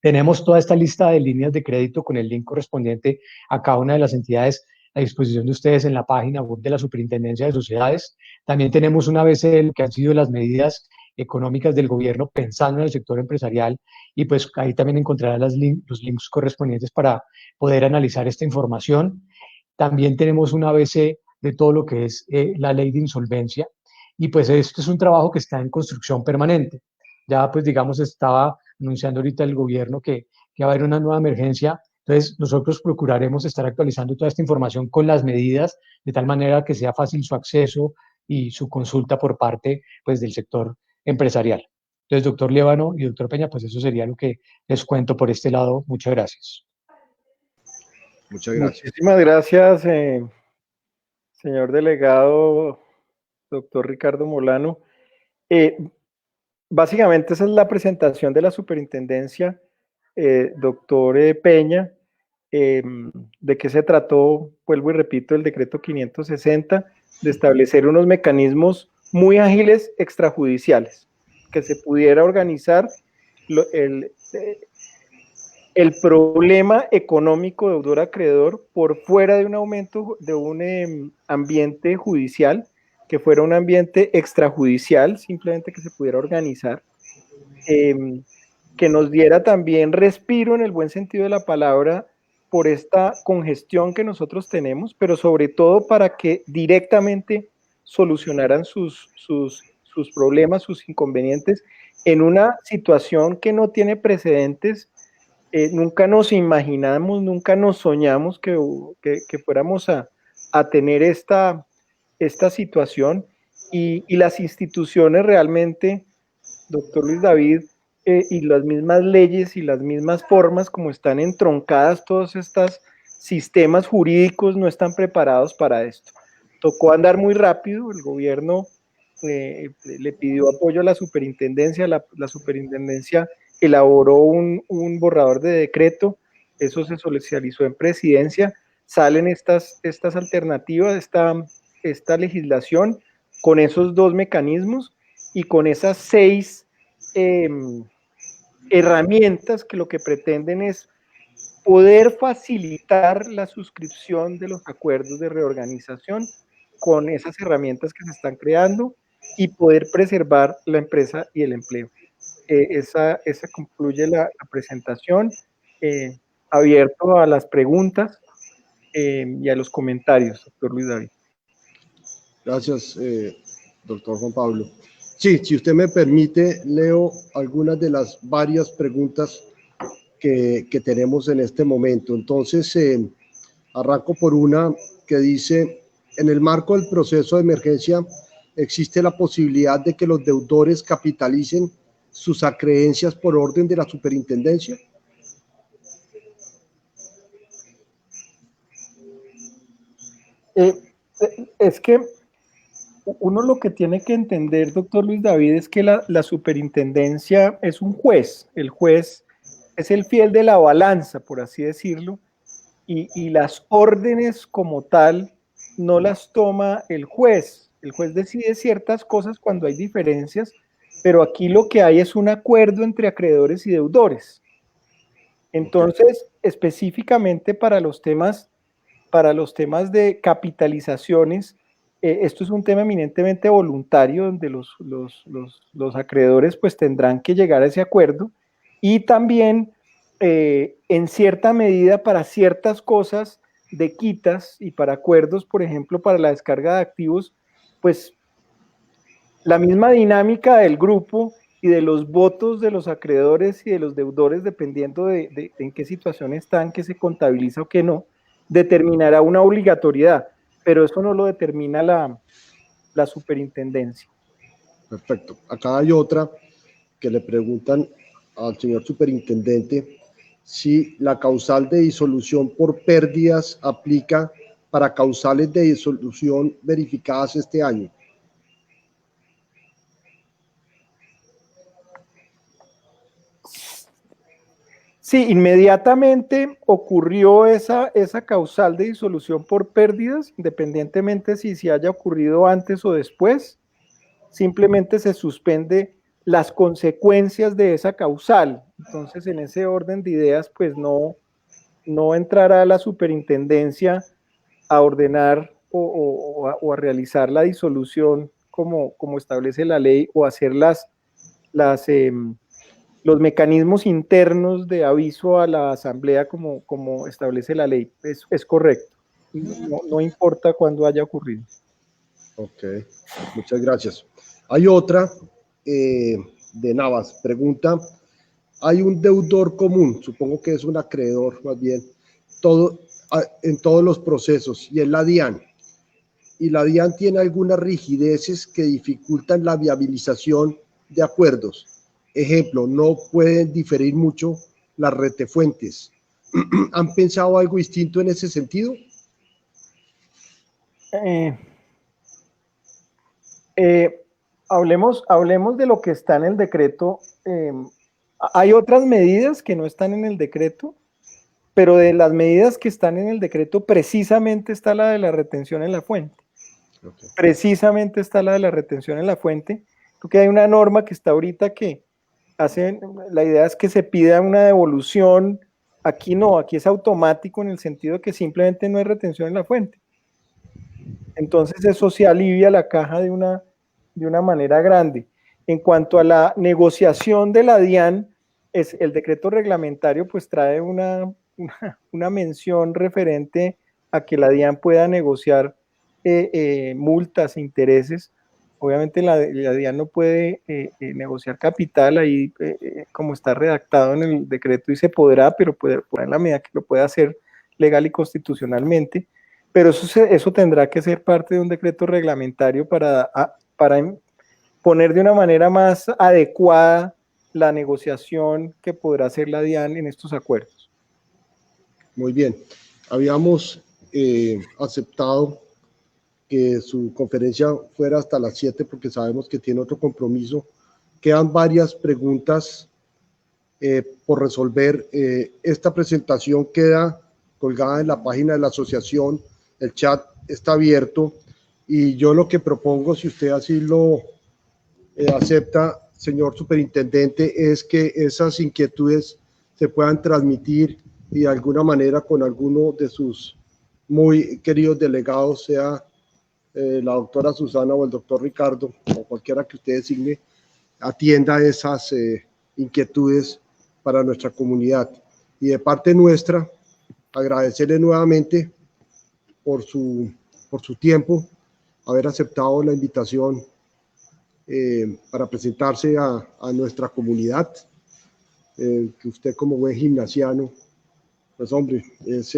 Tenemos toda esta lista de líneas de crédito con el link correspondiente a cada una de las entidades a disposición de ustedes en la página web de la Superintendencia de Sociedades. También tenemos una vez el que han sido las medidas económicas del gobierno pensando en el sector empresarial y pues ahí también encontrarán los links correspondientes para poder analizar esta información. También tenemos un ABC de todo lo que es la ley de insolvencia y pues esto es un trabajo que está en construcción permanente. Ya pues digamos estaba anunciando ahorita el gobierno que va a haber una nueva emergencia, entonces nosotros procuraremos estar actualizando toda esta información con las medidas de tal manera que sea fácil su acceso y su consulta por parte pues del sector empresarial. Entonces, doctor Líbano y doctor Peña, pues eso sería lo que les cuento por este lado. Muchas gracias. Muchas gracias. Muchísimas gracias, señor delegado, doctor Ricardo Molano. Básicamente esa es la presentación de la superintendencia, doctor Peña. ¿De qué se trató? Vuelvo y repito, el decreto 560, de establecer unos mecanismos muy ágiles extrajudiciales, que se pudiera organizar el problema económico deudor-acreedor por fuera de un aumento de un ambiente judicial, que fuera un ambiente extrajudicial, simplemente que se pudiera organizar, que nos diera también respiro en el buen sentido de la palabra por esta congestión que nosotros tenemos, pero sobre todo para que directamente solucionaran sus problemas, sus inconvenientes, en una situación que no tiene precedentes. Nunca nos imaginamos, nunca nos soñamos que fuéramos a tener esta situación, y las instituciones realmente, doctor Luis David, y las mismas leyes y las mismas formas como están entroncadas, todos estos sistemas jurídicos no están preparados para esto. Tocó andar muy rápido, el gobierno le pidió apoyo a la superintendencia, la superintendencia elaboró un borrador de decreto, eso se socializó en presidencia, salen estas alternativas, esta legislación con esos dos mecanismos y con esas 6 herramientas que lo que pretenden es poder facilitar la suscripción de los acuerdos de reorganización con esas herramientas que se están creando y poder preservar la empresa y el empleo. Esa concluye la presentación, abierto a las preguntas y a los comentarios, doctor Luis David. Gracias, doctor Juan Pablo. Sí, si usted me permite, leo algunas de las varias preguntas que tenemos en este momento. Entonces, arranco por una que dice: en el marco del proceso de emergencia, ¿existe la posibilidad de que los deudores capitalicen sus acreencias por orden de la superintendencia? Es que uno lo que tiene que entender, doctor Luis David, es que la superintendencia es un juez. El juez es el fiel de la balanza, por así decirlo, y las órdenes como tal no las toma el juez. El juez decide ciertas cosas cuando hay diferencias, pero aquí lo que hay es un acuerdo entre acreedores y deudores. Entonces, específicamente para los temas de capitalizaciones, esto es un tema eminentemente voluntario, donde los acreedores pues tendrán que llegar a ese acuerdo, y también en cierta medida para ciertas cosas de quitas y para acuerdos, por ejemplo, para la descarga de activos, pues la misma dinámica del grupo y de los votos de los acreedores y de los deudores, dependiendo de en qué situación están, que se contabiliza o que no, determinará una obligatoriedad, pero eso no lo determina la superintendencia. Perfecto. Acá hay otra que le preguntan al señor superintendente si la causal de disolución por pérdidas aplica para causales de disolución verificadas este año. Sí, inmediatamente ocurrió esa causal de disolución por pérdidas, independientemente si haya ocurrido antes o después, simplemente se suspende las consecuencias de esa causal. Entonces, en ese orden de ideas, pues no entrará la superintendencia a ordenar o a realizar la disolución como establece la ley, o hacer los mecanismos internos de aviso a la asamblea como establece la ley. Es correcto. No importa cuándo haya ocurrido. Ok, muchas gracias. Hay otra de Navas, pregunta: hay un deudor común, supongo que es un acreedor más bien, en todos los procesos, y es la DIAN. Y la DIAN tiene algunas rigideces que dificultan la viabilización de acuerdos. Ejemplo, no pueden diferir mucho las retefuentes. ¿Han pensado algo distinto en ese sentido? Hablemos de lo que está en el decreto. Hay otras medidas que no están en el decreto, pero de las medidas que están en el decreto precisamente está la de la retención en la fuente. Okay. Precisamente está la de la retención en la fuente, porque hay una norma que está ahorita que la idea es que se pida una devolución. Aquí no, aquí es automático en el sentido de que simplemente no hay retención en la fuente. Entonces eso se alivia la caja de una manera grande. En cuanto a la negociación de la DIAN, el decreto reglamentario pues trae una una mención referente a que la DIAN pueda negociar multas e intereses. Obviamente la DIAN no puede negociar capital, ahí como está redactado en el decreto y se podrá, pero puede en la medida que lo pueda hacer legal y constitucionalmente, pero eso tendrá que ser parte de un decreto reglamentario para poner de una manera más adecuada la negociación que podrá hacer la DIAN en estos acuerdos. Muy bien. Habíamos aceptado que su conferencia fuera hasta las 7 porque sabemos que tiene otro compromiso. Quedan varias preguntas por resolver. Esta presentación queda colgada en la página de la asociación. El chat está abierto y yo lo que propongo, si usted así lo acepta, señor superintendente, es que esas inquietudes se puedan transmitir y de alguna manera con alguno de sus muy queridos delegados, sea la doctora Susana o el doctor Ricardo, o cualquiera que usted designe, atienda esas inquietudes para nuestra comunidad. Y de parte nuestra, agradecerle nuevamente por su tiempo, haber aceptado la invitación para presentarse a nuestra comunidad, que usted como buen gimnasiano, pues hombre, es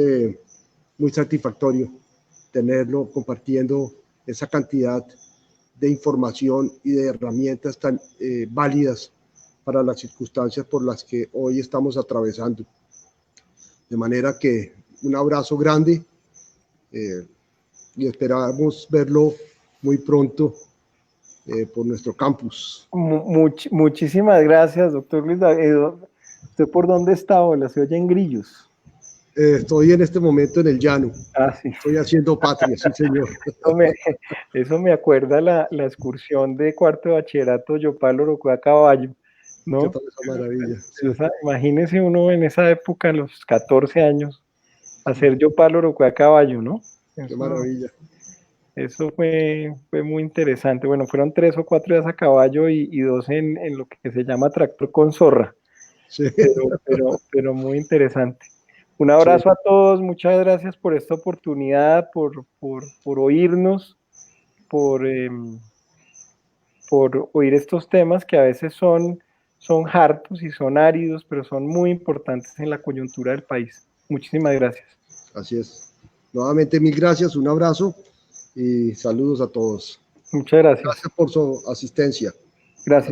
muy satisfactorio tenerlo compartiendo esa cantidad de información y de herramientas tan válidas para las circunstancias por las que hoy estamos atravesando. De manera que un abrazo grande y esperamos verlo muy pronto por nuestro campus. Muchísimas gracias, doctor Luis David. ¿Usted por dónde está? ¿Hola? ¿Se oye en grillos? Estoy en este momento en el llano. Sí. Estoy haciendo patria, sí, señor. Eso me acuerda la excursión de cuarto de bachillerato Yopal Orocoa a caballo, ¿no? ¿Qué tal esa maravilla? Sí. Imagínese uno en esa época, a los 14 años, hacer Yopal Orocoa a caballo, ¿no? Qué maravilla. Eso fue muy interesante. Bueno, fueron 3 o 4 días a caballo y 2 en lo que se llama tractor con zorra. Sí. Pero muy interesante. Un abrazo a todos, muchas gracias por esta oportunidad, por oírnos, por oír estos temas que a veces son hartos y son áridos, pero son muy importantes en la coyuntura del país. Muchísimas gracias. Así es. Nuevamente, mil gracias, un abrazo y saludos a todos. Muchas gracias. Gracias por su asistencia. Gracias.